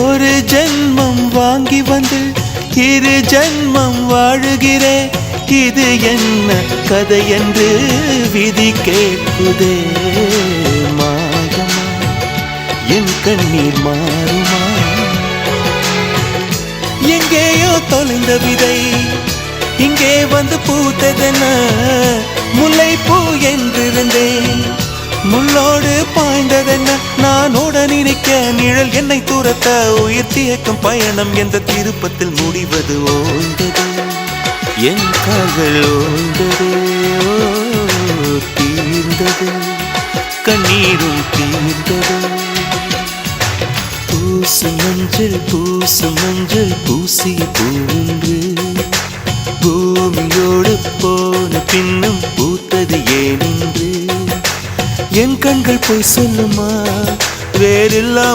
ஒரு ஜென்மம் வாங்கி வந்து இரு ஜென்மம் வாழுகிறேன். இது என்ன கதை என்று விதி கேட்குதே. மாயமா என் கண்ணீர் மாறுமா? எங்கேயோ தொலைந்த விதை இங்கே வந்து பூத்ததென முல்லைப்பூ என்றிருந்தேன். முள்ளோடு பாய்ந்ததென்ன நானோட நினைக்க நிழல் என்னை துரத்த உயிர் தியக்கும் பயணம் என்ற திருப்பத்தில் முடிவது ஓய்ந்தது. என் கால்கள் ஓய்ந்தது, தீர்ந்தது, கண்ணீரும் தீர்ந்தது. பூசும் மஞ்சள் பூசும் மஞ்சள் பூசிய பூன்று பூமியோடு போன பின்னும் பூத்தது ஏனென்று என் கண்கள் போய் சொல்லுமா? வேறில்லாம்